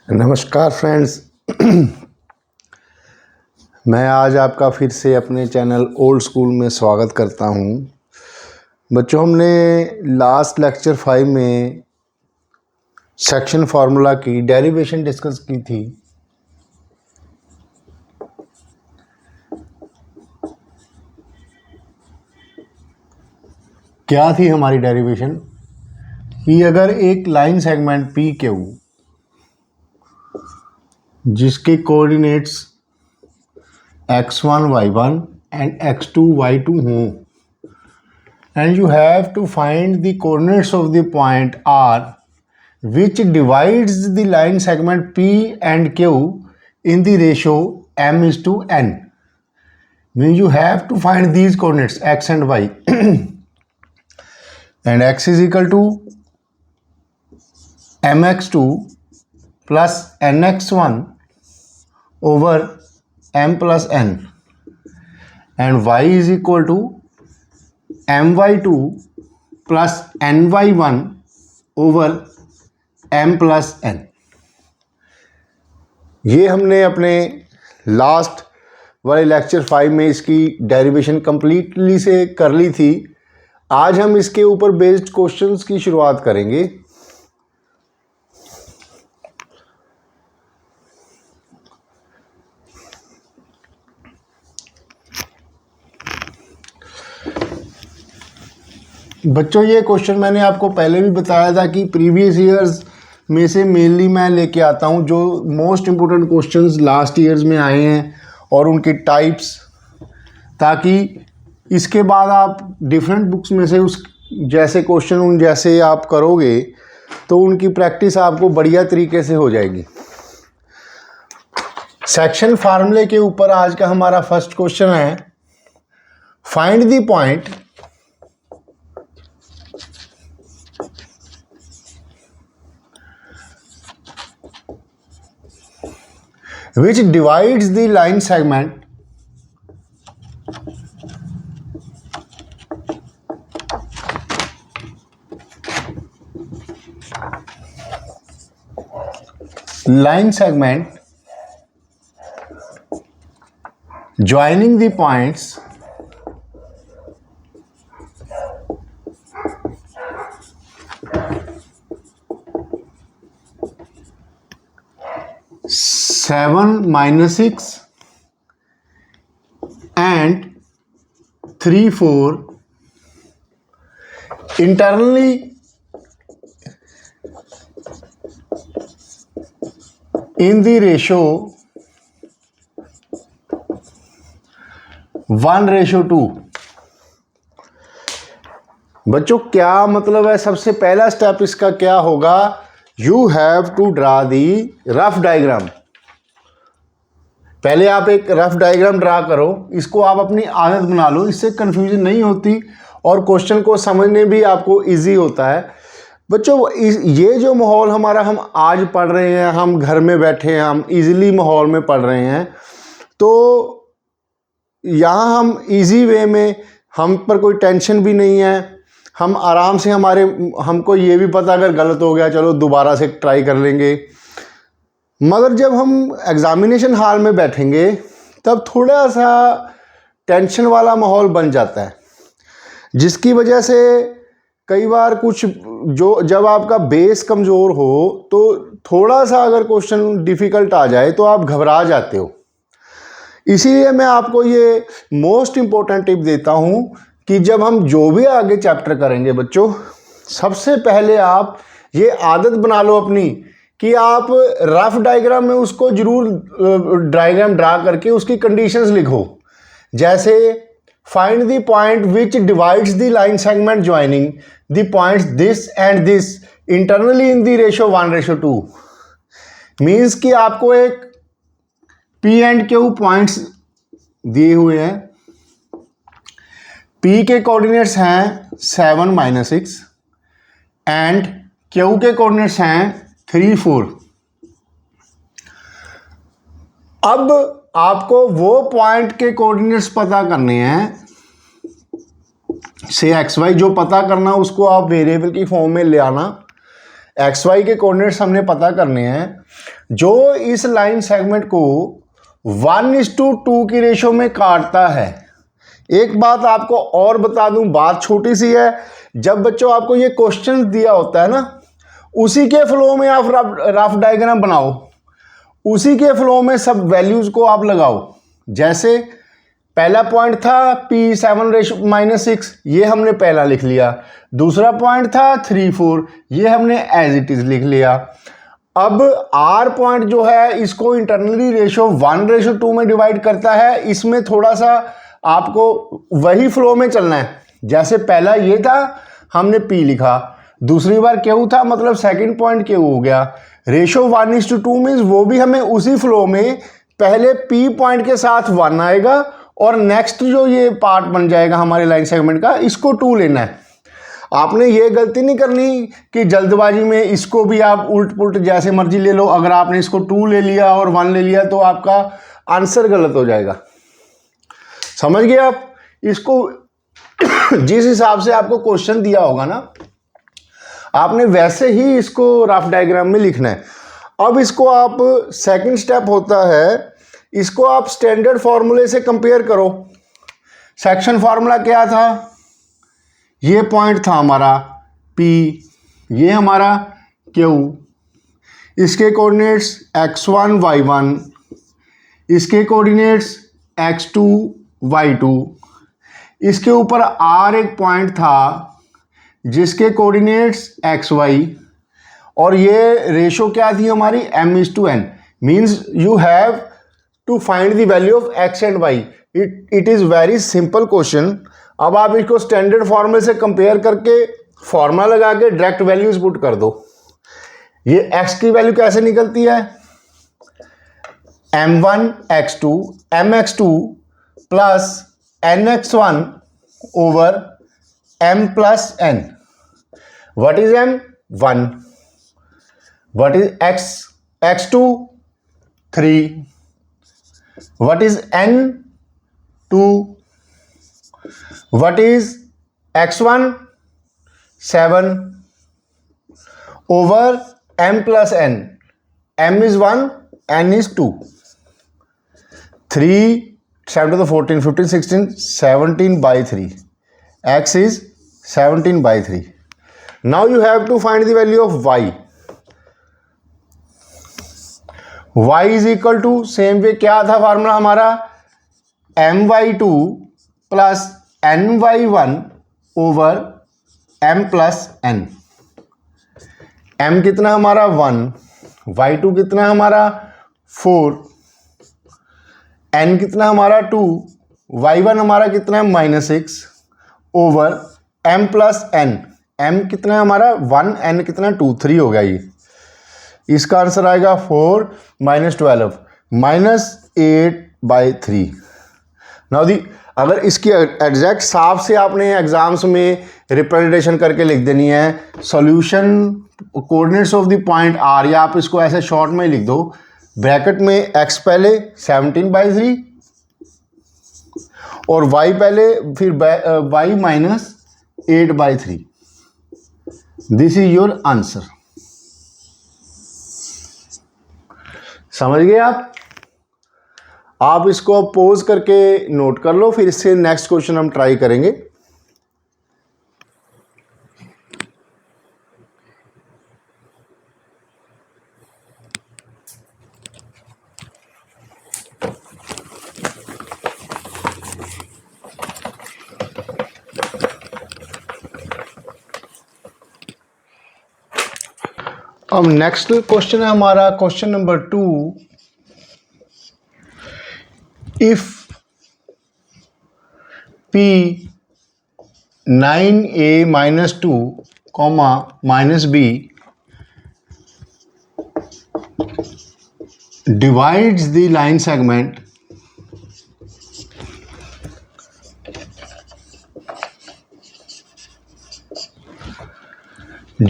नमस्कार फ्रेंड्स। मैं आज आपका फिर से अपने चैनल ओल्ड स्कूल में स्वागत करता हूं। बच्चों, हमने लास्ट लेक्चर 5 में सेक्शन फार्मूला की डेरिवेशन डिस्कस की थी। क्या थी हमारी डेरिवेशन कि अगर एक लाइन सेगमेंट पी क्यू जिसके coordinates x1 y1 and x2 y2 हों, and you have to find the coordinates of the point R which divides the line segment P and Q in the ratio m is to n. Means you have to find these coordinates x and y and x is equal to mx2 plus nx1 over m plus n and y is equal to my2 plus ny1 over m plus n। ये हमने अपने last वाले lecture 5 में इसकी derivation completely से कर ली थी। आज हम इसके ऊपर बेस्ड क्वेश्चंस की शुरुआत करेंगे। बच्चों, ये क्वेश्चन मैंने आपको पहले भी बताया था कि प्रीवियस ईयर्स में से मेनली मैं लेके आता हूँ जो most important questions last years में आए हैं और उनके टाइप्स, ताकि इसके बाद आप डिफरेंट बुक्स में से उस जैसे क्वेश्चन उन जैसे आप करोगे तो उनकी प्रैक्टिस आपको बढ़िया तरीके से हो जाएगी। सेक्शन फार्मूले के ऊपर आज का हमारा फर्स्ट क्वेश्चन है, find the point which divides the line segment joining the points (7 - 6) and 3 4 internally in the ratio 1:2। बच्चों, क्या मतलब है? सबसे पहला स्टेप इसका क्या होगा? You have to draw the rough diagram. पहले आप एक रफ डायग्राम ड्रा करो, इसको आप अपनी आदत बना लो, इससे कंफ्यूजन नहीं होती और क्वेश्चन को समझने भी आपको इजी होता है। बच्चों, ये जो माहौल हमारा हम आज पढ़ रहे हैं, हम घर में बैठे हैं, हम इजीली माहौल में पढ़ रहे हैं, तो यहाँ हम इजी वे में, हम पर कोई टेंशन भी नहीं है, हम आराम से हमको ये भी पता अगर गलत हो गया चलो दोबारा से ट्राई कर लेंगे। मगर जब हम एग्ज़ामिनेशन हॉल में बैठेंगे तब थोड़ा सा टेंशन वाला माहौल बन जाता है, जिसकी वजह से कई बार जब आपका बेस कमज़ोर हो तो थोड़ा सा अगर क्वेश्चन डिफ़िकल्ट आ जाए तो आप घबरा जाते हो। इसीलिए मैं आपको ये मोस्ट इम्पोर्टेंट टिप देता हूँ कि जब हम जो भी आगे चैप्टर करेंगे बच्चों, सबसे पहले आप ये आदत बना लो अपनी कि आप रफ डायग्राम में उसको जरूर डायग्राम ड्रा करके उसकी कंडीशंस लिखो। जैसे find the point which divides the line segment joining the points this and this internally in the ratio 1:2। Means कि आपको एक पी एंड क्यू पॉइंट्स दिए हुए हैं। पी के कोऑर्डिनेट्स हैं 7 - 6 एंड क्यू के कोऑर्डिनेट्स हैं 3 4। अब आपको वो पॉइंट के कोऑर्डिनेट्स पता करने हैं, से एक्स वाई जो पता करना उसको आप वेरिएबल की फॉर्म में ले आना। एक्स वाई के कोऑर्डिनेट्स हमने पता करने हैं। जो इस लाइन सेगमेंट को 1:2 की रेशो में काटता है। एक बात आपको और बता दूं, बात छोटी सी है, जब बच्चों आपको ये क्वेश्चन दिया होता है ना, उसी के फ्लो में आप रफ डायग्राम बनाओ, उसी के फ्लो में सब वैल्यूज को आप लगाओ। जैसे पहला पॉइंट था P7/-6, ये हमने पहला लिख लिया। दूसरा पॉइंट था 3-4, ये हमने एज इट इज लिख लिया। अब R पॉइंट जो है इसको इंटरनली रेशो 1:2 में डिवाइड करता है। इसमें थोड़ा सा आपको वही फ्लो में चलना है। जैसे पहला ये था, हमने P लिखा, दूसरी बार Q था, मतलब सेकंड पॉइंट Q हो गया। रेशो 1:2 मीन्स वो भी हमें उसी फ्लो में पहले P पॉइंट के साथ 1 आएगा और नेक्स्ट जो ये पार्ट बन जाएगा हमारे लाइन सेगमेंट का, इसको 2 लेना है। आपने ये गलती नहीं करनी कि जल्दबाजी में इसको भी आप उल्ट पुल्ट जैसे मर्जी ले लो। अगर आपने इसको 2 ले लिया और 1 ले लिया तो आपका आंसर गलत हो जाएगा। समझ गए आप? इसको जिस हिसाब से आपको क्वेश्चन दिया होगा ना, आपने वैसे ही इसको रफ डायग्राम में लिखना है। अब इसको आप, सेकंड स्टेप होता है, इसको आप स्टैंडर्ड फॉर्मूले से कंपेयर करो। सेक्शन फार्मूला क्या था? ये पॉइंट था हमारा P, ये हमारा Q, इसके कोऑर्डिनेट्स x1 y1, इसके कोऑर्डिनेट्स x2 y2, इसके ऊपर R एक पॉइंट था जिसके कोऑर्डिनेट्स xy, और ये रेशो क्या थी हमारी m:n। Means you have to find the value of x and y। It is very simple question. अब आप इसको स्टैंडर्ड फॉर्मूले से कंपेयर करके फॉर्मूला लगा के डायरेक्ट वैल्यूज पुट कर दो। ये x की वैल्यू कैसे निकलती है? m1 x2 mx2 plus nx1 over m plus n। What is m? 1। What is x? x2 3। What is n? 2। What is x1? 7 over m plus n. m is 1, n is 2. 3, 7 to the 14, 15, 16, 17 by 3. X is 17 by 3. Now you have to find the value of y. Y is equal to, same way क्या था formula हमारा? my2 plus ny1 over m plus n। m कितना हमारा 1, y2 कितना हमारा 4, n कितना हमारा 2, y1 हमारा कितना है -6 over m plus n। m कितना है हमारा 1, n कितना 2, 3 हो गया। ये इसका आंसर आएगा 4 - 12 -8/3। नाउ दी, अगर इसकी एग्जैक्ट साफ से आपने एग्जाम्स में रिप्रेजेंटेशन करके लिख देनी है, solution coordinates of the point R, या आप इसको ऐसे शॉर्ट में लिख दो, ब्रैकेट में x पहले 17/3 और y पहले, फिर y -8/3। This is your answer. समझ गए आप? आप इसको पॉज करके नोट कर लो, फिर इससे नेक्स्ट क्वेश्चन हम ट्राई करेंगे। अब नेक्स्ट क्वेश्चन है हमारा question number 2। If P 9a - 2, -b divides the line segment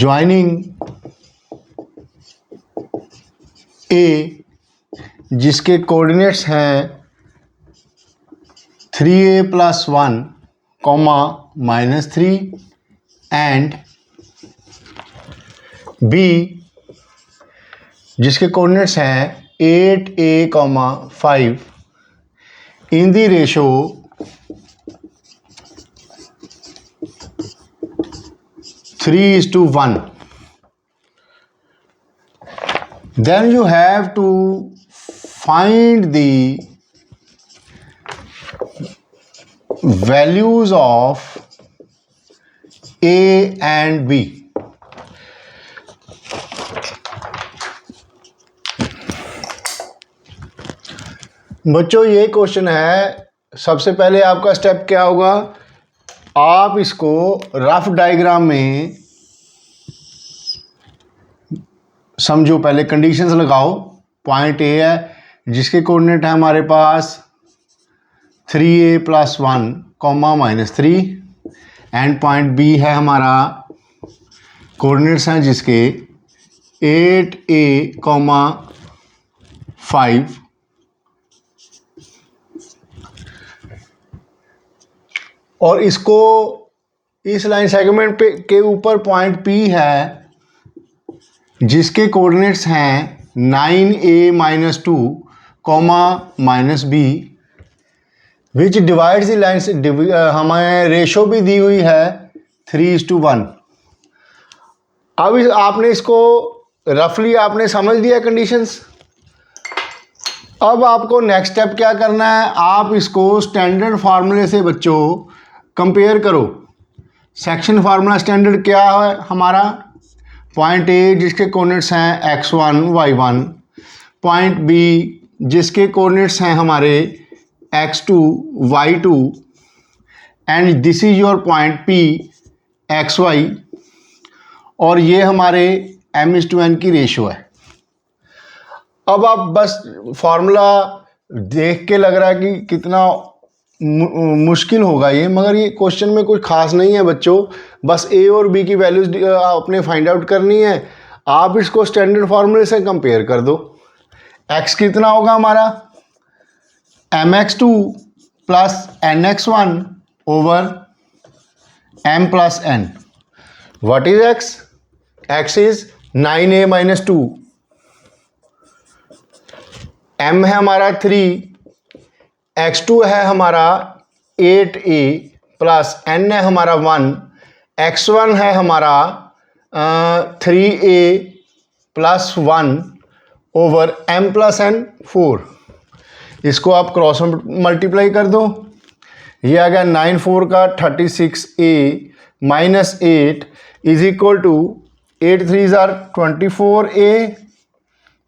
joining A, जिसके कोऑर्डिनेट्स हैं 3a + 1, -3 एंड B जिसके कोऑर्डिनेट्स हैं 8a, 5 in the ratio 3:1, then you have to find the values of A and B. बच्चों ये question है, सबसे पहले आपका स्टेप क्या होगा, आप इसको रफ डायग्राम में समझो, पहले कंडीशंस लगाओ। पॉइंट ए है जिसके कोऑर्डिनेट है हमारे पास 3a + 1, -3 एंड पॉइंट बी है हमारा, कोऑर्डिनेट्स हैं जिसके 8a, 5 और इसको इस लाइन सेगमेंट पे के ऊपर पॉइंट P है जिसके कोऑर्डिनेट्स हैं 9a - 2, -b which divides the line से हमें रेशो भी दी हुई है 3:1। अब आपने इसको रफली आपने समझ लिया कंडीशंस। अब आपको नेक्स्ट स्टेप क्या करना है, आप इसको स्टैंडर्ड फार्मूले से बच्चों कंपेयर करो। सेक्शन फार्मूला स्टैंडर्ड क्या है हमारा, पॉइंट ए जिसके कोऑर्डिनेट्स हैं x1, y1, पॉइंट बी जिसके कोऑर्डिनेट्स हैं हमारे x2, y2 and this is your point P, xy और ये हमारे m/n की रेशो है। अब आप बस फार्मूला देख के लग रहा है कि कितना मुश्किल होगा ये, मगर ये क्वेश्चन में कुछ खास नहीं है बच्चों, बस ए और बी की वैल्यूज आपने फाइंड आउट करनी है। आप इसको स्टैंडर्ड फार्मूले से कंपेयर कर दो। x कितना होगा हमारा, mx2 + nx1 / m + n। What is x? x is 9a - 2, m है हमारा 3, x2 है हमारा 8a + n है हमारा 1, x1 है हमारा 3a + 1 / m + n 4। इसको आप क्रॉस मल्टीप्लाई कर दो, ये आ गया 9 4 का 36a - 8 is equal to 8 3 are 24a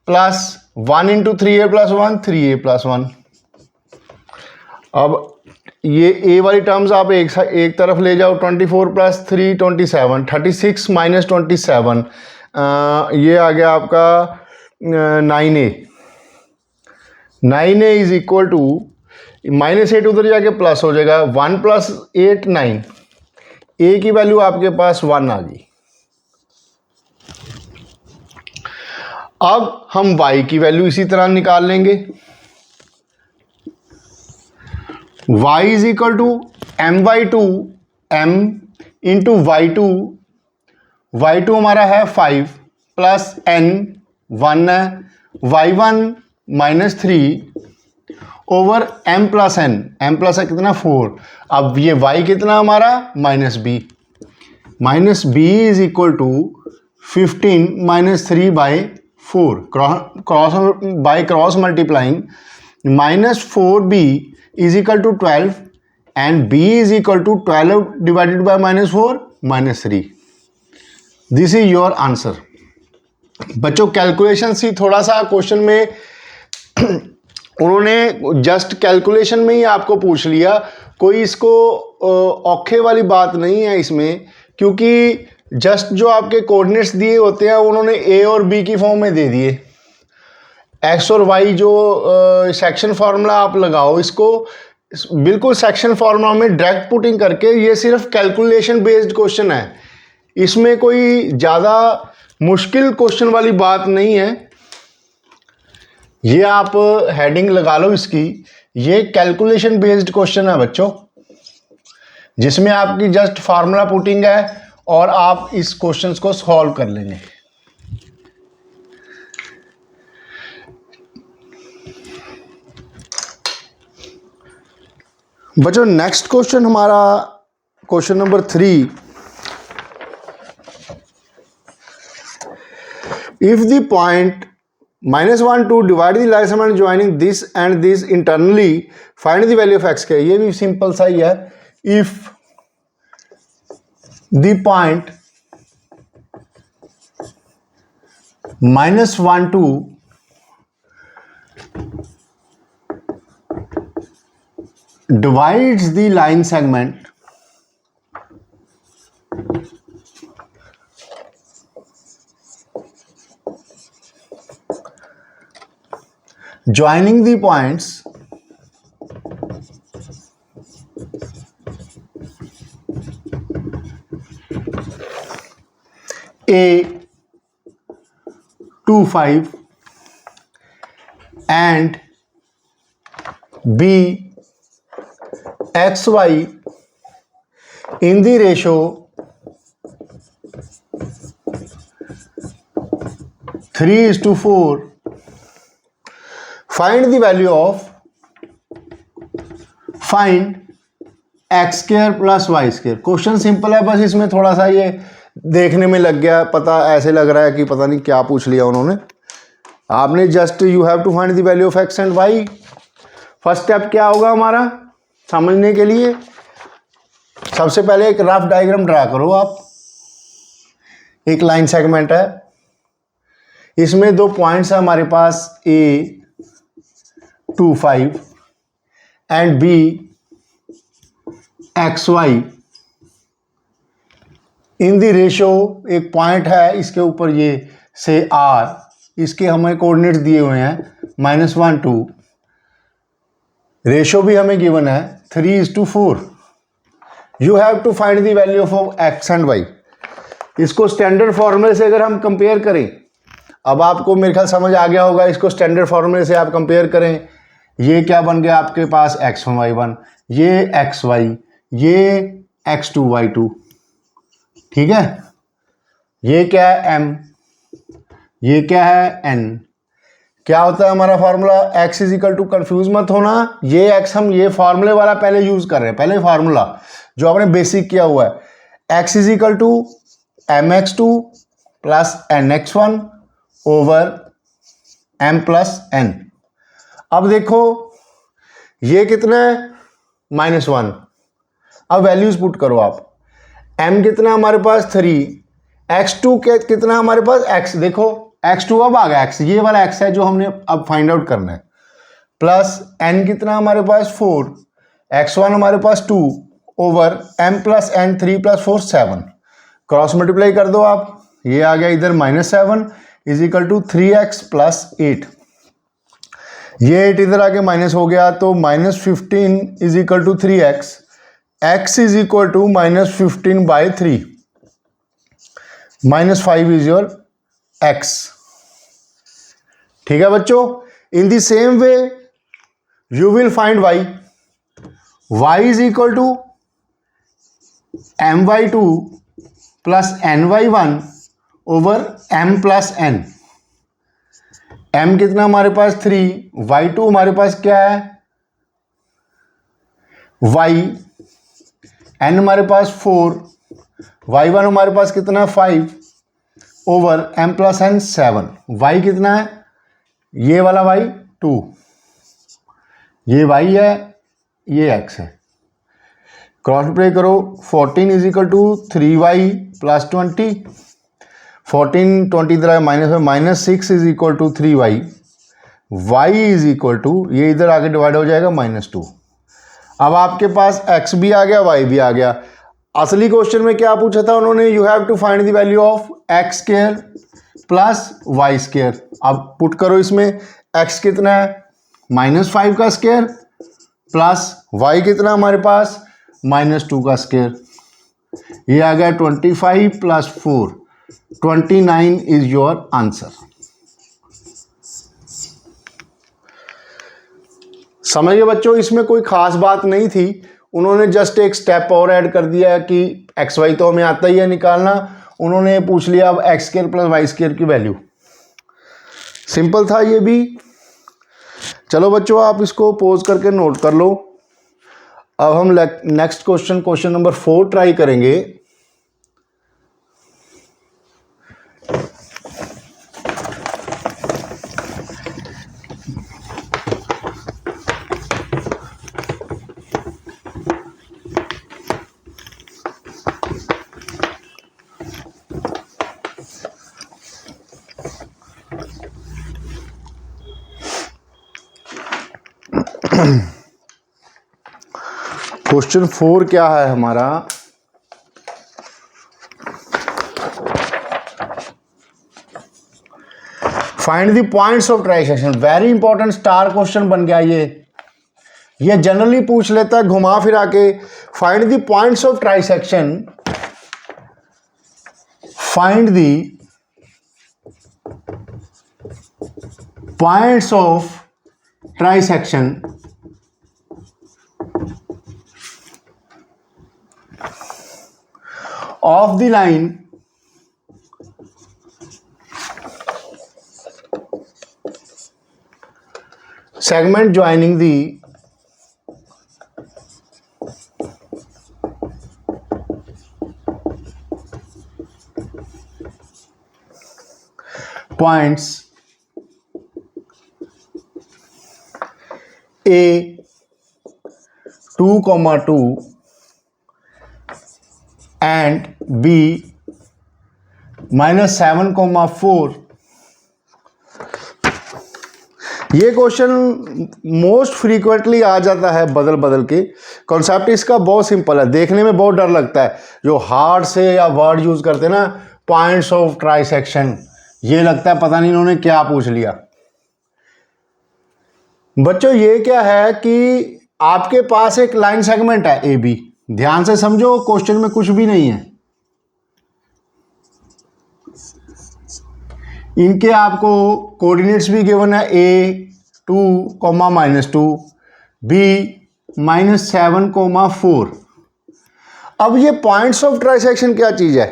+ 1 × 3a + 1, 3a + 1। अब ये a वाली टर्म्स आप एक तरफ ले जाओ, 24 + 3 27, 36 - 27 ये आ गया आपका 9a। 9a is equal to -8 उधर जाके प्लस हो जाएगा, 1 + 8 9, a की वैल्यू आपके पास 1 आ गई। अब हम y की वैल्यू इसी तरह निकाल लेंगे। y is equal to m/2 m × y2, y2 हमारा है 5 + n 1 है, y1 - 3 / m + n, m plus है कितना 4। अब ये y कितना हमारा -b, -b is equal to 15 - 3/4 cross multiplying -4b is equal to 12 and b is equal to 12 divided by -4 -3। This is your answer. बच्चों कैलकुलेशन सी थोड़ा सा क्वेश्चन में उन्होंने जस्ट कैलकुलेशन में ही आपको पूछ लिया, कोई इसको औखे वाली बात नहीं है इसमें, क्योंकि जस्ट जो आपके कोऑर्डिनेट्स दिए होते हैं उन्होंने ए और बी की फॉर्म में दे दिए। एक्स और वाई जो सेक्शन फार्मूला आप लगाओ, इसको बिल्कुल सेक्शन फार्मूला में डायरेक्ट पुटिंग करके, ये सिर्फ कैलकुलेशन बेस्ड क्वेश्चन है, इसमें कोई ज़्यादा मुश्किल क्वेश्चन वाली बात नहीं है। ये आप हेडिंग लगा लो इसकी, ये कैलकुलेशन बेस्ड क्वेश्चन है बच्चों, जिसमें आपकी जस्ट फार्मूला पुटिंग है और आप इस क्वेश्चंस को सॉल्व कर लेंगे। बच्चों नेक्स्ट क्वेश्चन हमारा question number 3, if the point -1 2 divide the line segment joining this and this internally find the value of x के। ये भी सिंपल सा ही है। If the point -1 2 divides the line segment joining the points A 2 5 and B XY in the ratio 3:4, find the value of x square plus y square। Question simple है, बस इसमें थोड़ा सा ये देखने में लग गया, पता ऐसे लग रहा है कि पता नहीं क्या पूछ लिया उन्होंने। आपने just you have to find the value of x and y. First step क्या होगा हमारा समझने के लिए, सबसे पहले एक रफ डायग्राम ड्रा करो आप। एक लाइन सेगमेंट है, इसमें दो पॉइंट्स है हमारे पास A 2 5 and B XY in the ratio. एक पॉइंट है, इसके ऊपर ये से R, इसके हमें कोऑर्डिनेट्स दिए हुए हैं -1 2, रेशो भी हमें गिवन है 3:4। You have to find the value of x and y. इसको स्टैंडर्ड फॉर्मूले से अगर हम कंपेयर करें, अब आपको मेरे ख्याल समझ आ गया होगा, इसको स्टैंडर्ड फॉर्मूले से आप कंपेयर करें, ये क्या बन गया आपके पास x1 y1, ये xy, ये x2 y2, ठीक है। ये क्या है m, ये क्या है n। क्या होता है हमारा formula, x is equal to, confuse मत होना, ये x हम ये फार्मूले वाला पहले यूज कर रहे हैं, पहले फार्मूला जो आपने बेसिक किया हुआ है। x is equal to mx2 plus nx1 over m plus n। अब देखो ये कितना है -1। अब वैल्यूज पुट करो आप। m कितना हमारे पास 3, x2 कितना हमारे पास x, देखो x2 अब आ गया, x ये वाला x है जो हमने अब फाइंड आउट करना है, प्लस n कितना हमारे पास 4, x1 हमारे पास 2 over m plus n 3 plus 4 7। Cross multiply कर दो आप, ये आ गया इधर -7 is equal to 3x plus 8। ये 8 इधर आके माइनस हो गया, तो -15 is equal to 3x, x is equal to -15/3, -5 is your x। ठीक है बच्चों। In the same way you will find y is equal to m/2 plus n/1 over m plus n। m कितना हमारे पास 3, y2 हमारे पास क्या है y, n हमारे पास 4, y1 हमारे पास कितना है 5 over m plus n 7। y कितना है, ये वाला y 2, ये y है, ये x है। क्रॉस मल्टीप्लाई करो, 14 is equal to 3y plus 20, 14 20 इधर आया minus -6 is equal to 3y, y is equal to, ये इधर आके डिवाइड हो जाएगा -2। अब आपके पास x भी आ गया, y भी आ गया। असली क्वेश्चन में क्या पूछा था उन्होंने, you have to find the value of x square plus y square. अब पुट करो इसमें, x कितना है -5 का स्क्वायर प्लस y कितना हमारे पास -2 का स्क्वायर, ये आ गया 25 प्लस 4, 29 इज योर आंसर। समझ गए बच्चों, इसमें कोई खास बात नहीं थी, उन्होंने जस्ट एक स्टेप और ऐड कर दिया कि एक्स वाई तो हमें आता ही है निकालना, उन्होंने पूछ लिया अब x square plus y square की वैल्यू। सिंपल था ये भी। चलो बच्चों आप इसको पोज करके नोट कर लो। अब हम नेक्स्ट क्वेश्चन नंबर 4 ट्राई करेंगे। क्वेश्चन 4 क्या है हमारा? Find the points of trisection. Very important star question बन गया ये जनरली पूछ लेता है घुमा फिरा के। Find the points of trisection, find the points of trisection of the line segment joining the points A 2,2 and B -7,4। ये क्वेश्चन मोस्ट फ्रीक्वेंटली आ जाता है बदल बदल के। कॉन्सेप्ट इसका बहुत सिंपल है, देखने में बहुत डर लगता है। जो हार्ड से या वर्ड यूज करते हैं ना, पॉइंट्स ऑफ ट्राइसेक्शन, ये लगता है पता नहीं इन्होंने क्या पूछ लिया। बच्चों ये क्या है कि आपके पास एक लाइन सेगमेंट है ए बी। ध्यान से समझो, क्वेश्चन में कुछ भी नहीं है। इनके आपको कोऑर्डिनेट्स भी गिवन है, A 2, -2, B -7,4। अब ये पॉइंट्स ऑफ ट्राइसेक्शन क्या चीज़ है?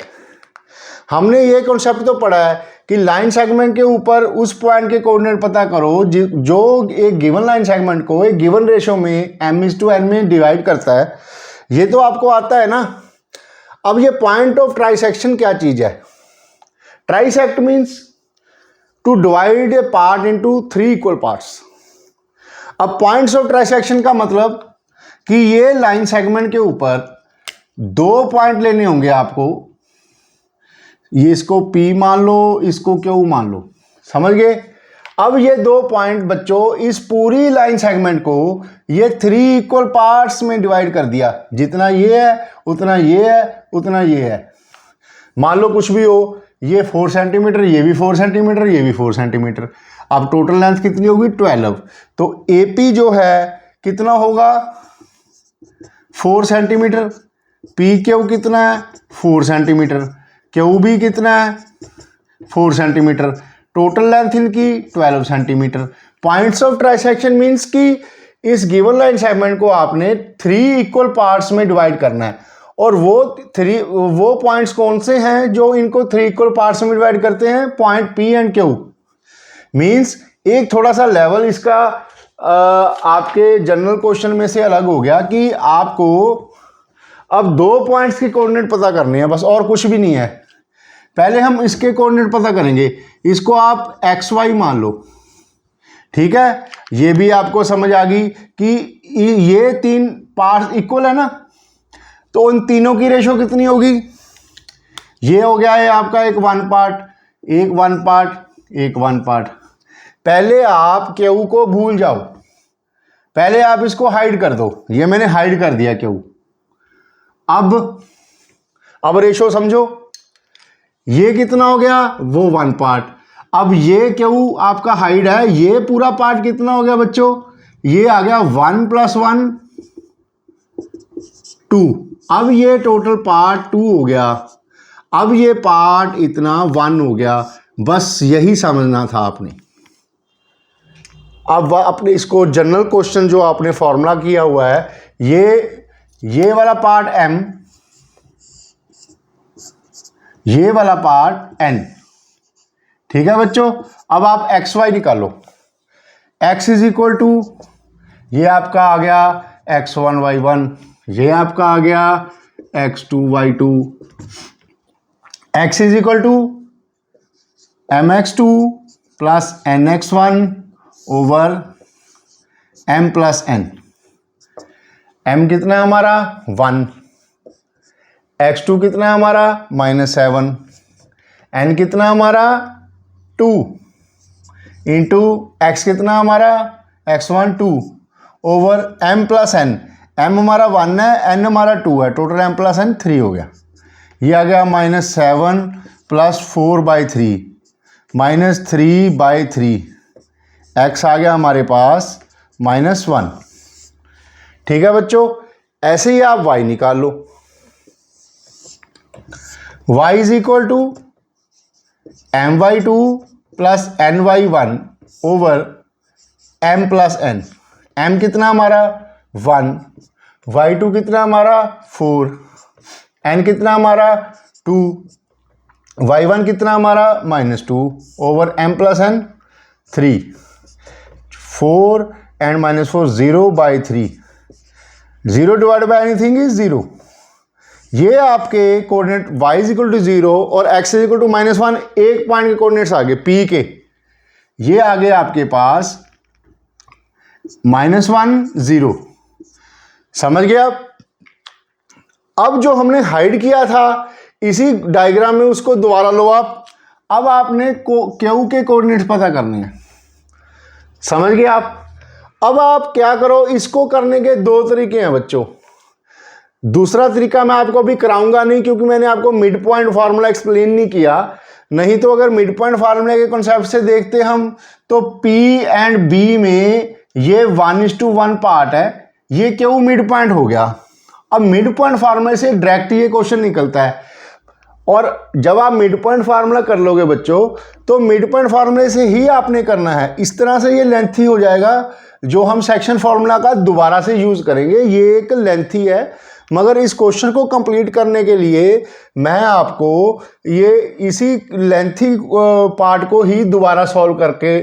हमने ये कॉन्सेप्ट तो पढ़ा है कि लाइन सेगमेंट के ऊपर उस पॉइंट के कोऑर्डिनेट पता करो जो एक गिवन लाइन सेगमेंट को एक गिवन रेशो में m/n में डिवाइड करता है। ये तो आपको आता है ना। अब ये पॉइंट ऑफ ट्राइसेक्शन क्या चीज है? Trisect means to divide a part into 3 equal parts. अब पॉइंट्स ऑफ ट्राइसेक्शन का मतलब कि ये लाइन सेगमेंट के ऊपर 2 पॉइंट लेने होंगे आपको। ये इसको P मान लो, इसको Q मान लो, समझ गए? अब ये 2 पॉइंट बच्चों इस पूरी लाइन सेगमेंट को ये 3 इक्वल पार्ट्स में डिवाइड कर दिया। जितना ये है उतना ये है उतना ये है। मान लो कुछ भी हो, ये 4 सेंटीमीटर, ये भी 4 सेंटीमीटर, ये भी 4 सेंटीमीटर। अब टोटल लेंथ कितनी होगी? 12। तो AP जो है कितना होगा? 4 सेंटीमीटर। PQ कितना है? 4 सेंटीमीटर। QB कितना है? 4 सेंटीमीटर। टोटल लेंथ इनकी 12 centimetre. Points of trisection means कि इस गिवन लाइन सेगमेंट को आपने 3 इक्वल पार्ट्स में डिवाइड करना है। और वो पॉइंट्स कौन से हैं जो इनको 3 इक्वल पार्ट्स में डिवाइड करते हैं? Point P and Q। Means एक थोड़ा सा लेवल इसका आपके जनरल क्वेश्चन में से अलग हो गया कि आपको अब 2 पॉइंट्स के कोऑर्डिनेट पता करने हैं बस, और कुछ भी नहीं है। पहले हम इसके कोऑर्डिनेट पता करेंगे। इसको आप XY मान लो, ठीक है? ये भी आपको समझ आ गई कि ये 3 पार्ट्स इक्वल है ना, तो उन तीनों की रेशो कितनी होगी? ये हो गया है आपका एक 1 पार्ट, एक 1 पार्ट, एक 1 पार्ट। पहले आप Q को भूल जाओ, पहले आप इसको हाइड कर दो। ये मैंने हाइड कर दिया Q। अब रेशो समझो, ये कितना हो गया? वो 1 पार्ट। अब ये Q आपका हाइड है, ये पूरा पार्ट कितना हो गया बच्चों? ये आ गया 1 + 1 2। अब ये टोटल पार्ट 2 हो गया। अब ये पार्ट इतना 1 हो गया। बस यही समझना था आपने। अब अपने इसको जनरल क्वेश्चन जो आपने फॉर्मूला किया हुआ है, ये वाला पार्ट M, ये वाला पार्ट N, ठीक है बच्चों? अब आप XY निकालो। X = ये आपका आ गया x1 y1, ये आपका आ गया x2 y2, x is equal to mx2 plus nx1 over m plus n। m कितना है हमारा 1, x2 कितना है हमारा -7, n कितना हमारा 2 इंटू x कितना हमारा x1 2 over m plus n। m हमारा 1 है, n हमारा 2 है, टोटल m प्लस n 3 हो गया। ये आ गया -7 प्लस 4/3 -3/3, x आ गया हमारे पास -1। ठीक है बच्चों, ऐसे ही आप y निकाल लो। y is equal to my2 plus ny1 over m plus n। m कितना हमारा 1, y2 कितना हमारा 4, n कितना हमारा 2, y1 कितना हमारा -2 over m plus n 3। 4 and -4 0/3, 0 divide by anything is 0। ये आपके coordinate y is equal to 0 और x इज इक्वल टू -1, एक पॉइंट के कोऑर्डिनेट्स आगे p के, ये आगे आपके पास -1 0। समझ गया? अब जो हमने हाइड किया था इसी डायग्राम में उसको दोबारा लो आप। अब आपने क्यू के कोऑर्डिनेट्स पता करने हैं। समझ गए आप? अब आप क्या करो, इसको करने के दो तरीके हैं बच्चों। दूसरा तरीका मैं आपको अभी कराऊंगा नहीं, क्योंकि मैंने आपको मिड पॉइंट फार्मूला एक्सप्लेन नहीं किया। नहीं तो अगर मिड पॉइंट फार्मूला के कॉन्सेप्ट से देखते हम तो P एंड B में ये 1:1 पार्ट है, ये क्यों मिड पॉइंट हो गया। अब मिड पॉइंट फार्मूला से डायरेक्ट ये क्वेश्चन निकलता है, और जब आप मिड पॉइंट फार्मूला कर लोगे बच्चों तो मिड पॉइंट फार्मूले से ही आपने करना है। इस तरह से ये लेंथी हो जाएगा, जो हम सेक्शन फार्मूला का दोबारा से यूज करेंगे, ये एक लेंथी है। मगर इस क्वेश्चन को कंप्लीट करने के लिए मैं आपको ये इसी लेंथी पार्ट को ही दोबारा सॉल्व करके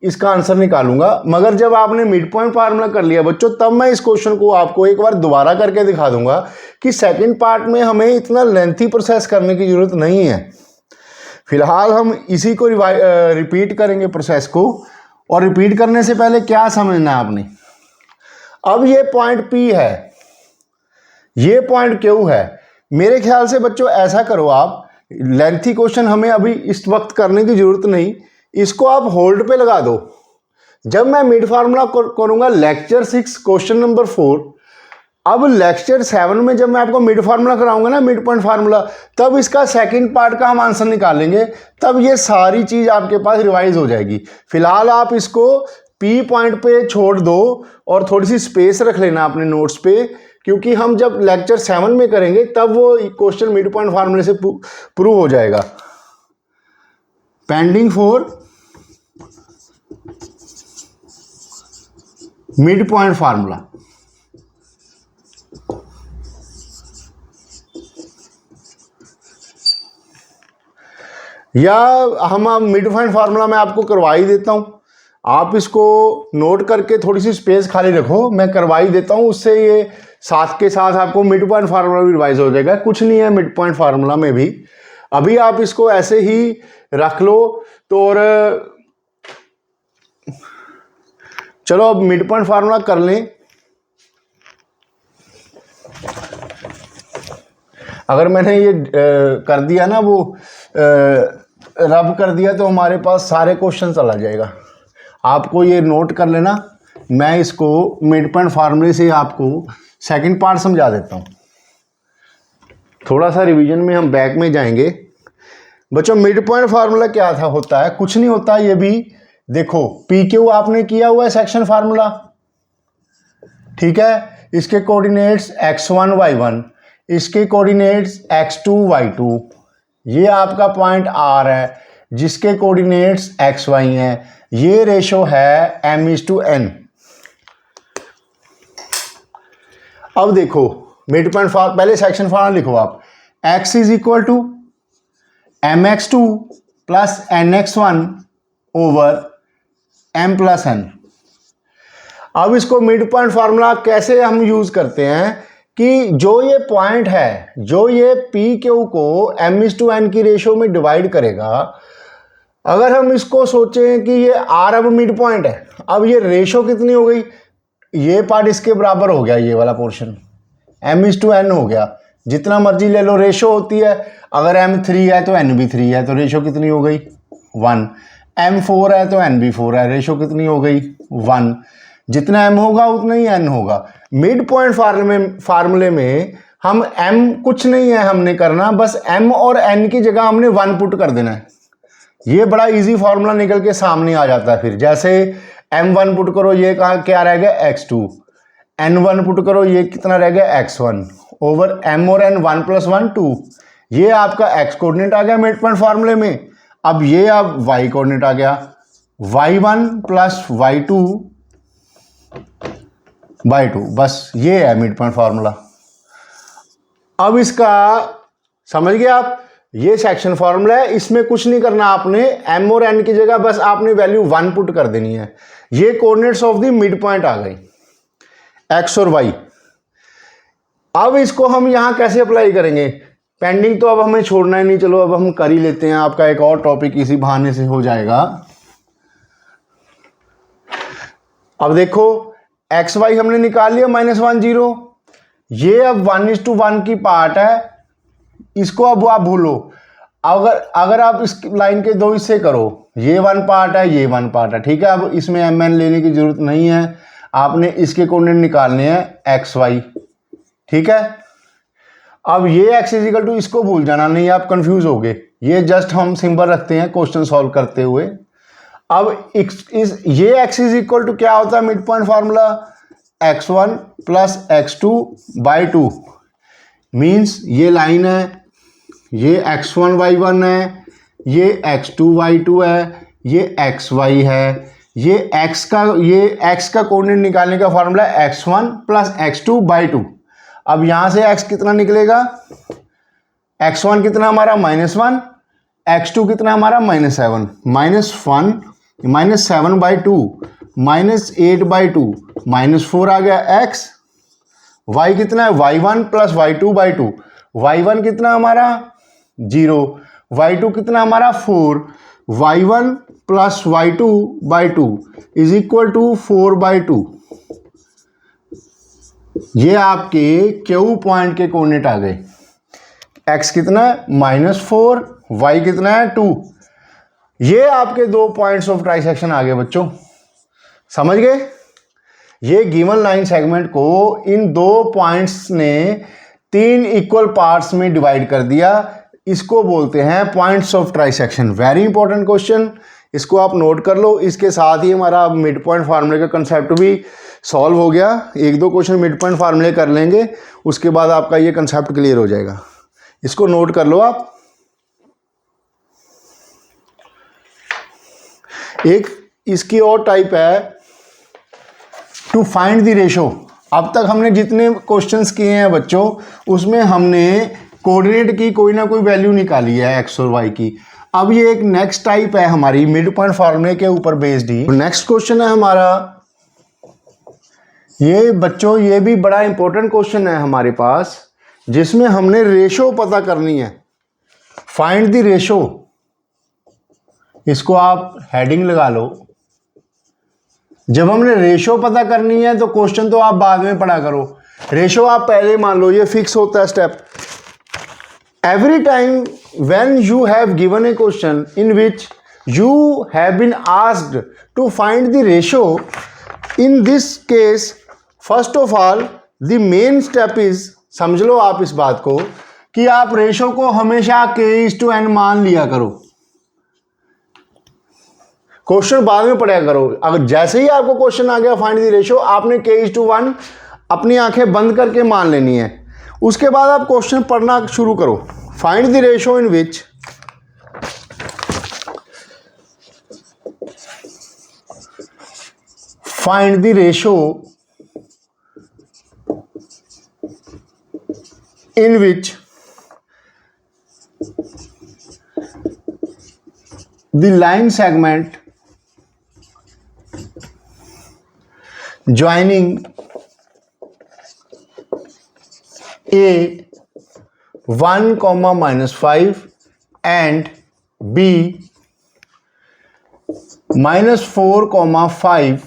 इसका आंसर निकालूंगा। मगर जब आपने मिड पॉइंट फार्मूला कर लिया बच्चों, तब मैं इस क्वेश्चन को आपको एक बार दोबारा करके दिखा दूंगा कि सेकंड पार्ट में हमें इतना लेंथी प्रोसेस करने की जरूरत नहीं है। फिलहाल हम इसी को रिपीट करेंगे प्रोसेस को, और रिपीट करने से पहले क्या समझना है आपने। अब ये पॉइंट P है, ये पॉइंट Q है। मेरे ख्याल से बच्चों ऐसा करो आप, लेंथी क्वेश्चन हमें अभी इस वक्त करने की जरूरत नहीं, इसको आप होल्ड पे लगा दो। जब मैं मिड फार्मूला करूंगा लेक्चर 6 क्वेश्चन नंबर 4, अब लेक्चर 7 में जब मैं आपको मिड फार्मूला कराऊंगा ना, मिड पॉइंट फार्मूला, तब इसका सेकंड पार्ट का हम आंसर निकालेंगे। तब ये सारी चीज आपके पास रिवाइज हो जाएगी। फिलहाल आप इसको P पॉइंट पे छोड़ दो और थोड़ी सी स्पेस रख लेना अपने नोट्स पे, क्योंकि हम जब लेक्चर 7 में करेंगे तब वो क्वेश्चन मिड पॉइंट फार्मूले से प्रूव हो जाएगा। Pending for mid point formula. या हम मिड पॉइंट फार्मूला मैं आपको करवा ही देता हूं, आप इसको नोट करके थोड़ी सी स्पेस खाली रखो, मैं करवा ही देता हूं। उससे ये साथ के साथ आपको मिड पॉइंट फार्मूला भी रिवाइज हो जाएगा। कुछ नहीं है मिड पॉइंट फार्मूला में भी, अभी आप इसको ऐसे ही रख लो। तो और चलो अब मिड पॉइंट फार्मूला कर लें। अगर मैंने ये कर दिया ना, वो रब कर दिया, तो हमारे पास सारे क्वेश्चन चला जाएगा। आपको ये नोट कर लेना, मैं इसको मिड पॉइंट फार्मूले से आपको सेकंड पार्ट समझा देता हूँ। थोड़ा सा रिवीजन में हम बैक में जाएंगे बच्चों। मिड पॉइंट फार्मूला क्या था, होता है कुछ नहीं होता। ये भी देखो PQ आपने किया हुआ है सेक्शन फार्मूला, ठीक है। इसके कोऑर्डिनेट्स x1 y1, इसके कोऑर्डिनेट्स x2 y2। ये आपका पॉइंट R है जिसके कोऑर्डिनेट्स xy हैं। ये रेशो है m:n। अब देखो मिड पॉइंट पहले सेक्शन फार्मूला लिखो आप। x is equal to mx2 plus nx1 over m plus n। अब इसको मिड पॉइंट फार्मूला कैसे हम यूज करते हैं कि जो ये पॉइंट है, जो ये पी क्यू को m/n की रेशो में डिवाइड करेगा, अगर हम इसको सोचें कि ये r अब मिड पॉइंट है, अब ये रेशो कितनी हो गई, ये पार्ट इसके बराबर हो गया, ये वाला पोर्शन m/n हो गया। जितना मर्जी ले लो, रेशो होती है, अगर m3 है तो n भी 3 है, तो रेशो कितनी हो गई 1। m4 है तो n भी 4 है, रेशो कितनी हो गई 1। जितना m होगा उतना ही n होगा। मिड पॉइंट फार्मूले में हम m कुछ नहीं है हमने करना, बस m और n की जगह हमने 1 पुट कर देना है। ये बड़ा इजी फार्मूला निकल के सामने आ जाता है। फिर जैसे m1 पुट करो, ये कहाँ क्या रह गया x2, n1 पुट करो, ये कितना रह गया x1 ओवर m और n 1 + 1 2। ये आपका x कोऑर्डिनेट आ गया मिड पॉइंट फार्मूले में। अब ये अब y कोऑर्डिनेट आ गया, y1 + y2 बाई 2। बस ये है मिड पॉइंट फार्मूला। अब इसका समझ गए आप, ये सेक्शन फार्मूला है, इसमें कुछ नहीं करना आपने, m और n की जगह बस आपने वैल्यू 1 पुट कर देनी है। ये coordinates of the midpoint आ गई, x और y। अब इसको हम यहां कैसे अप्लाई करेंगे, पेंडिंग तो अब हमें छोड़ना ही नहीं, चलो अब हम कर ही लेते हैं। आपका एक और टॉपिक इसी बहाने से हो जाएगा। अब देखो एक्स वाई हमने निकाल लिया -1 0। ये अब 1:1 की पार्ट है, इसको अब आप भूलो। अगर आप इस लाइन के दो हिस्से करो, ये 1 पार्ट है, ये 1 पार्ट है, ठीक है। अब इसमें mn लेने की जरूरत नहीं है, आपने इसके कोऑर्डिनेट निकालने हैं एक्स वाई, ठीक है। अब ये x = इसको भूल जाना नहीं, आप कंफ्यूज हो गए। ये जस्ट हम सिंबल रखते हैं क्वेश्चन सॉल्व करते हुए। अब ये x = क्या होता है mid point formula, x1 + x2 by 2। Means ये लाइन है, ये x1 y1 है, ये x2 y2 है, ये xy है। ये x का कोऑर्डिनेट निकालने का फार्मूला x1 + x2 बाई 2। अब यहां से x कितना निकलेगा, x1 कितना हमारा -1, x2 कितना हमारा -7, -1 -7 बाई 2 -8 बाई 2 -4 आ गया x। y कितना है, y1 + y2 बाई 2। y1 कितना हमारा 0, y2 कितना हमारा 4, y1 + y2 बाई 2 = 4 बाई 2। ये आपके क्यू पॉइंट के कोऑर्डिनेट आ गए। x कितना है -4, y कितना है 2। ये आपके दो पॉइंट्स ऑफ ट्राइसेक्शन आ गए बच्चों, समझ गए। ये गिवन लाइन सेगमेंट को इन दो पॉइंट्स ने 3 इक्वल पार्ट्स में डिवाइड कर दिया। इसको बोलते हैं points of trisection. Very important question, इसको आप नोट कर लो। इसके साथ ही हमारा मिड पॉइंट फार्मूले का कंसेप्ट भी सॉल्व हो गया। 1-2 क्वेश्चन मिड पॉइंट फार्मूले कर लेंगे, उसके बाद आपका ये कंसेप्ट क्लियर हो जाएगा। इसको नोट कर लो आप। एक इसकी और टाइप है टू फाइंड द रेशो। अब तक हमने जितने क्वेश्चंस किए हैं बच्चों, उसमें हमने कोऑर्डिनेट की कोई ना कोई वैल्यू निकाली है एक्स और वाई की। अब ये एक नेक्स्ट टाइप है हमारी मिड पॉइंट फार्मूले के ऊपर बेस्ड ही। नेक्स्ट क्वेश्चन है हमारा ये बच्चों, ये भी बड़ा इंपॉर्टेंट क्वेश्चन है हमारे पास, जिसमें हमने रेशो पता करनी है। फाइंड द रेशो, इसको आप हेडिंग लगा लो। जब हमने रेशो पता करनी है तो क्वेश्चन तो आप बाद में पढ़ा करो, रेशो आप पहले मान लो, ये फिक्स होता है step. Every time when you have given a question in which you have been asked to find the ratio, in this case first of all the main step is, समझ लो आप इस बात को कि आप रेशो को हमेशा k/n मान लिया करो। क्वेश्चन बाद में पढ़ा करो। अगर जैसे ही आपको क्वेश्चन आ गया फाइंड द रेशो, आपने k/1 अपनी आंखें बंद करके मान लेनी है। उसके बाद आप क्वेश्चन पढ़ना शुरू करो। Find the ratio in which find the ratio in which the line segment joining A 1, -5 and B -4, 5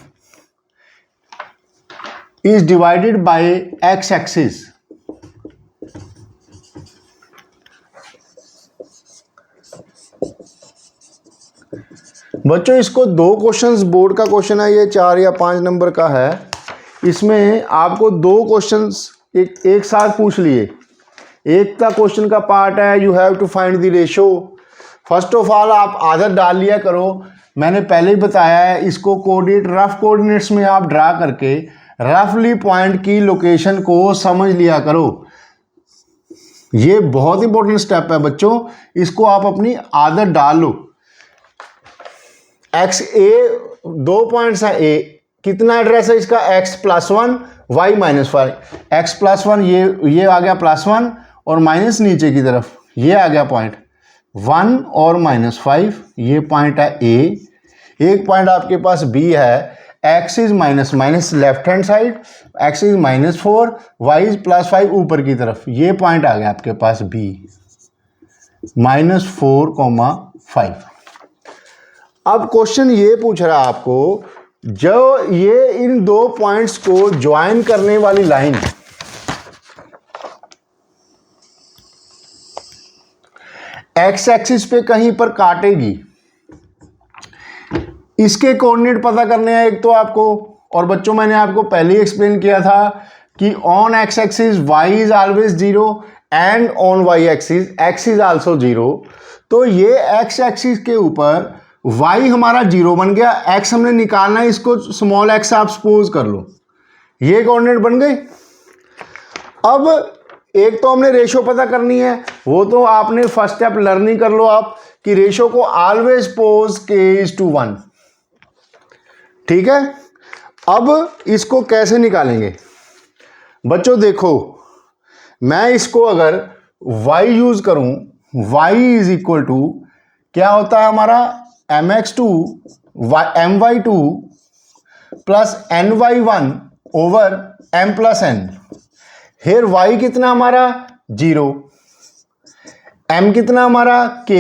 is divided by x-axis. बच्चों इसको दो क्वेश्चंस, बोर्ड का क्वेश्चन है ये, 4 या 5 नंबर का है। इसमें आपको दो क्वेश्चंस एक साथ पूछ लिए। एक का क्वेश्चन का पार्ट है you have to find the ratio. First of all आप आदत डाल लिया करो, मैंने पहले ही बताया है, इसको कोऑर्डिनेट रफ कोऑर्डिनेट्स में आप ड्रा करके रफली पॉइंट की लोकेशन को समझ लिया करो। ये बहुत इंपॉर्टेंट स्टेप है बच्चों, इसको आप अपनी आदत डाल लो। एक्स ए 2 पॉइंट्स है, ए कितना एड्रेस है इसका, x+1 y -5, x+1 ये आ गया +1 और माइनस नीचे की तरफ ये आ गया पॉइंट 1 और -5, ये पॉइंट है A। एक पॉइंट आपके पास B है, x is minus left hand side, x is -4, y is +5 ऊपर की तरफ, ये पॉइंट आ गया आपके पास B -4, 5। अब क्वेश्चन ये पूछ रहा है आपको, जो ये इन दो पॉइंट्स को ज्वाइन करने वाली लाइन एक्स एक्सिस पे कहीं पर काटेगी, इसके कोऑर्डिनेट पता करने हैं एक तो आपको। और बच्चों मैंने आपको पहले ही एक्सप्लेन किया था कि on x axis y is always 0 and on y axis x is also 0। तो ये एक्स एक्सिस के ऊपर y हमारा 0 बन गया, x हमने निकालना है, इसको स्मॉल x आप सपोज कर लो, ये कोऑर्डिनेट बन गए। अब एक तो हमने रेशो पता करनी है, वो तो आपने फर्स्ट स्टेप लर्निंग कर लो आप कि रेशो को ऑलवेज पोज k:1, ठीक है। अब इसको कैसे निकालेंगे बच्चों, देखो मैं इसको अगर y यूज करूं, y इज इक्वल टू क्या होता है हमारा mx2 my2 plus ny1 over m plus n। Here y कितना हमारा 0, m कितना हमारा k,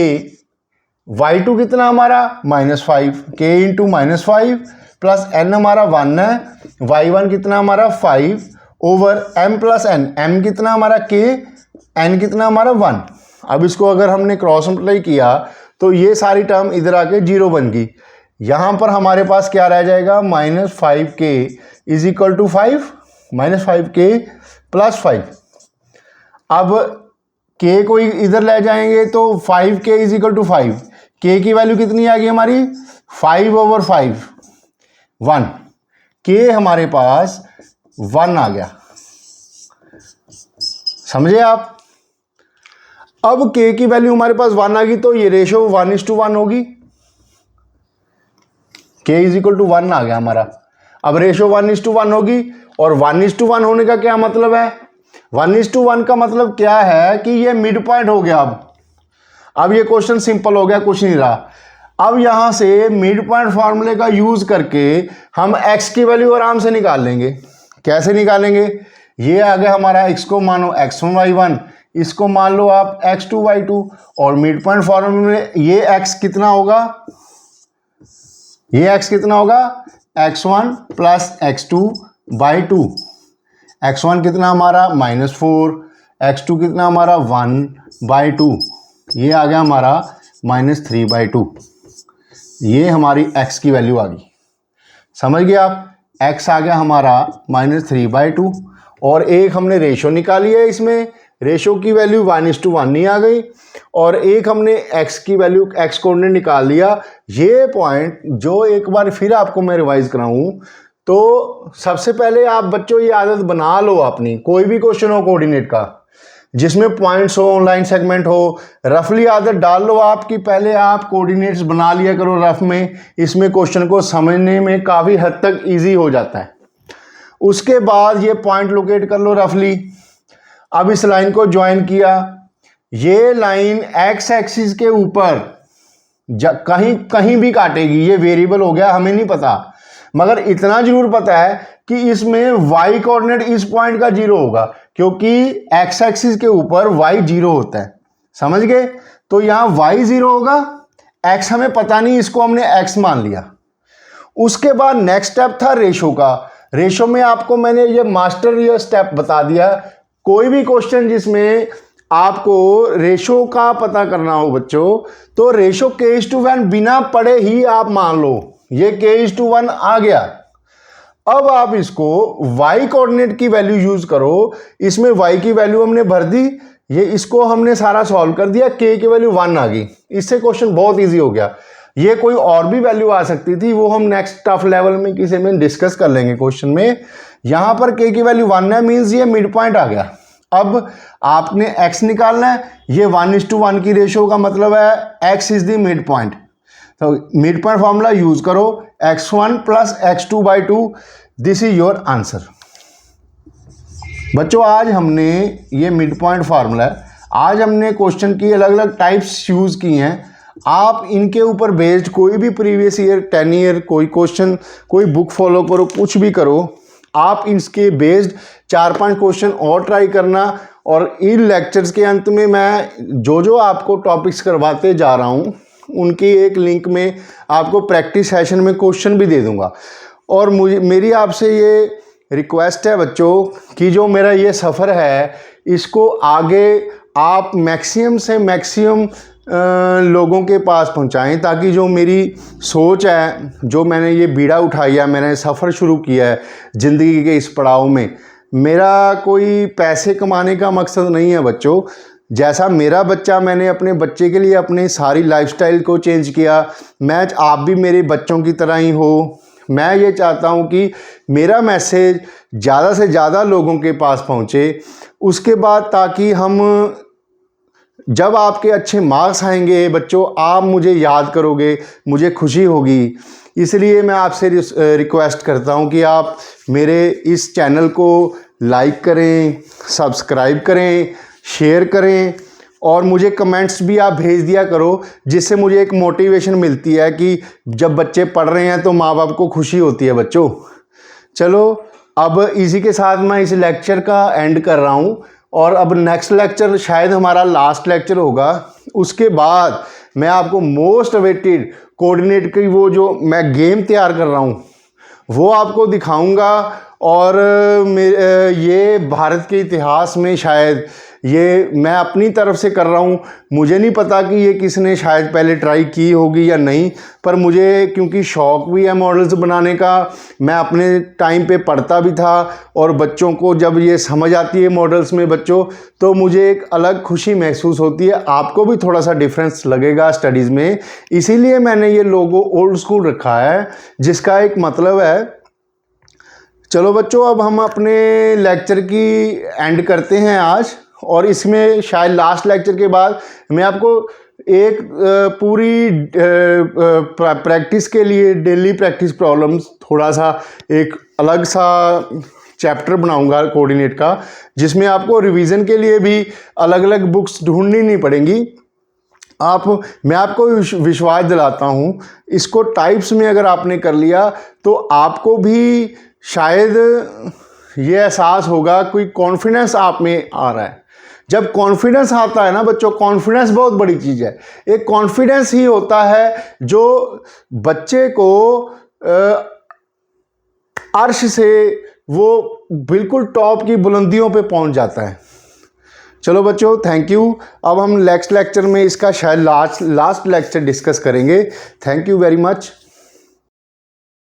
y2 कितना हमारा -5, k इंटू -5 प्लस n हमारा 1 है, y1 कितना हमारा 5 over m plus n, m कितना हमारा k, n कितना हमारा 1। अब इसको अगर हमने क्रॉस मल्टीप्लाई किया तो ये सारी टर्म इधर आके 0 बन गई। यहां पर हमारे पास क्या रह जाएगा, -5k is equal to 5, -5k plus 5। अब k को इधर ले जाएंगे तो 5k is equal to 5, k की वैल्यू कितनी आ गई हमारी 5 ओवर 5, 1, k हमारे पास 1 आ गया, समझे आप। अब k की वैल्यू हमारे पास 1 आ गई तो ये रेशो 1:1 होगी, k इज इक्वल टू 1 आ गया हमारा। अब रेशो 1:1 होगी, और 1:1 होने का क्या मतलब है, 1:1 का मतलब क्या है कि ये मिड पॉइंट हो गया। अब ये क्वेश्चन सिंपल हो गया, कुछ नहीं रहा। अब यहां से मिड पॉइंट फॉर्मूले का यूज करके हम x की वैल्यू आराम से निकाल लेंगे। कैसे निकालेंगे, ये आ गया हमारा, x को मानो x1 y1, इसको मान लो आप x2 y2, और मिड पॉइंट फॉर्मूले में ये x कितना होगा, ये x कितना होगा x1 plus x2 by 2, x1 कितना हमारा -4, x2 कितना हमारा 1/2, ये आ गया हमारा -3/2। ये हमारी x की वैल्यू आ गई, समझ गए आप। x आ गया हमारा -3/2, और एक हमने रेशो निकाली है, इसमें रेशो की वैल्यू 1:1 नहीं आ गई, और एक हमने x की वैल्यू x कोऑर्डिनेट निकाल लिया। ये पॉइंट जो एक बार फिर आपको मैं रिवाइज कराऊं, तो सबसे पहले आप बच्चों ये आदत बना लो अपनी, कोई भी क्वेश्चन हो कोऑर्डिनेट का जिसमें पॉइंट्स हो, ऑनलाइन सेगमेंट हो, रफली आदत डाल लो आपकी, पहले आप कोऑर्डिनेट्स बना लिया करो रफ में, इसमें क्वेश्चन को समझने में काफ़ी हद तक ईजी हो जाता है। उसके बाद ये पॉइंट लोकेट कर लो रफली। अब इस लाइन को ज्वाइन किया, ये लाइन एक्स एक्सिस के ऊपर कहीं कहीं भी काटेगी, ये वेरिएबल हो गया, हमें नहीं पता, मगर इतना जरूर पता है कि इसमें y कोऑर्डिनेट इस पॉइंट का 0 होगा, क्योंकि x एक्सिस के ऊपर y 0 होता है, समझ गए। तो यहाँ y 0 होगा, x हमें पता नहीं, इसको हमने x मान लिया। उसके बाद नेक्स्ट स्टेप था रेशो का। रेशो में आपको मैंने ये मास्टर ये स्टेप बता दिया। कोई भी क्वेश्चन जिसमें आपको रेशो का पता करना हो बच्चों, तो रेशो k:1 बिना पढ़े ही आप मान लो ये k:1 आ गया। अब आप इसको y कोऑर्डिनेट की वैल्यू यूज करो, इसमें y की वैल्यू हमने भर दी, ये इसको हमने सारा सॉल्व कर दिया, k की वैल्यू 1 आ गई। इससे क्वेश्चन बहुत इजी हो गया। ये कोई और भी वैल्यू आ सकती थी, वो हम नेक्स्ट टफ लेवल में किसी में डिस्कस कर लेंगे क्वेश्चन में। यहां पर k की वैल्यू 1 है, मीन्स ये मिड पॉइंट आ गया। अब आपने x निकालना है, ये 1:1 की रेशो का मतलब है x is the mid point. तो मिड पॉइंट फॉर्मूला यूज करो, x1 plus x2/2, this is your answer. बच्चों आज हमने ये मिड पॉइंट फार्मूला है, आज हमने क्वेश्चन की अलग अलग टाइप्स यूज की हैं। आप इनके ऊपर बेस्ड कोई भी प्रीवियस ईयर 10 ईयर कोई क्वेश्चन, कोई बुक फॉलो करो, कुछ भी करो, आप इसके बेस्ड 4-5 क्वेश्चन और ट्राई करना। और इन लेक्चर्स के अंत में मैं जो आपको टॉपिक्स करवाते जा रहा हूँ उनकी एक लिंक में आपको प्रैक्टिस सेशन में क्वेश्चन भी दे दूंगा। और मेरी आपसे ये रिक्वेस्ट है बच्चों कि जो मेरा ये सफ़र है इसको आगे आप मैक्सिमम से मैक्सिमम लोगों के पास पहुंचाएं, ताकि जो मेरी सोच है, जो मैंने ये बीड़ा उठाई है, मैंने सफ़र शुरू किया है ज़िंदगी के इस पड़ाव में, मेरा कोई पैसे कमाने का मकसद नहीं है बच्चों। जैसा मेरा बच्चा, मैंने अपने बच्चे के लिए अपनी सारी लाइफस्टाइल को चेंज किया, मैं आप भी मेरे बच्चों की तरह ही हो। मैं ये चाहता हूँ कि मेरा मैसेज ज़्यादा से ज़्यादा लोगों के पास पहुँचे। उसके बाद ताकि हम, जब आपके अच्छे मार्क्स आएंगे बच्चों, आप मुझे याद करोगे, मुझे खुशी होगी। इसलिए मैं आपसे रिक्वेस्ट करता हूं कि आप मेरे इस चैनल को लाइक करें, सब्सक्राइब करें, शेयर करें, और मुझे कमेंट्स भी आप भेज दिया करो, जिससे मुझे एक मोटिवेशन मिलती है कि जब बच्चे पढ़ रहे हैं तो माँ बाप को खुशी होती है बच्चों। चलो अब इसी के साथ मैं इस लेक्चर का एंड कर रहा हूँ, और अब नेक्स्ट लेक्चर शायद हमारा लास्ट लेक्चर होगा। उसके बाद मैं आपको मोस्ट अवेटेड कोऑर्डिनेट की वो जो मैं गेम तैयार कर रहा हूँ वो आपको दिखाऊंगा। और ये भारत के इतिहास में शायद ये मैं अपनी तरफ से कर रहा हूँ, मुझे नहीं पता कि ये किसने शायद पहले ट्राई की होगी या नहीं, पर मुझे क्योंकि शौक़ भी है मॉडल्स बनाने का, मैं अपने टाइम पे पढ़ता भी था, और बच्चों को जब ये समझ आती है मॉडल्स में बच्चों, तो मुझे एक अलग खुशी महसूस होती है। आपको भी थोड़ा सा डिफरेंस लगेगा स्टडीज़ में, इसीलिए मैंने ये लोगो ओल्ड स्कूल रखा है, जिसका एक मतलब है। चलो बच्चों अब हम अपने लेक्चर की एंड करते हैं आज, और इसमें शायद लास्ट लेक्चर के बाद मैं आपको एक पूरी प्रैक्टिस के लिए डेली प्रैक्टिस प्रॉब्लम्स थोड़ा सा एक अलग सा चैप्टर बनाऊंगा कोऑर्डिनेट का, जिसमें आपको रिवीजन के लिए भी अलग अलग बुक्स ढूंढनी नहीं पड़ेंगी। मैं आपको विश्वास दिलाता हूँ, इसको टाइप्स में अगर आपने कर लिया तो आपको भी शायद ये एहसास होगा, कोई कॉन्फिडेंस आप में आ रहा है। जब कॉन्फिडेंस आता है ना बच्चों, कॉन्फिडेंस बहुत बड़ी चीज़ है। एक कॉन्फिडेंस ही होता है जो बच्चे को अर्श से वो बिल्कुल टॉप की बुलंदियों पे पहुंच जाता है। चलो बच्चों थैंक यू। अब हम नेक्स्ट लेक्चर में इसका शायद लास्ट लेक्चर डिस्कस करेंगे। Thank you very much.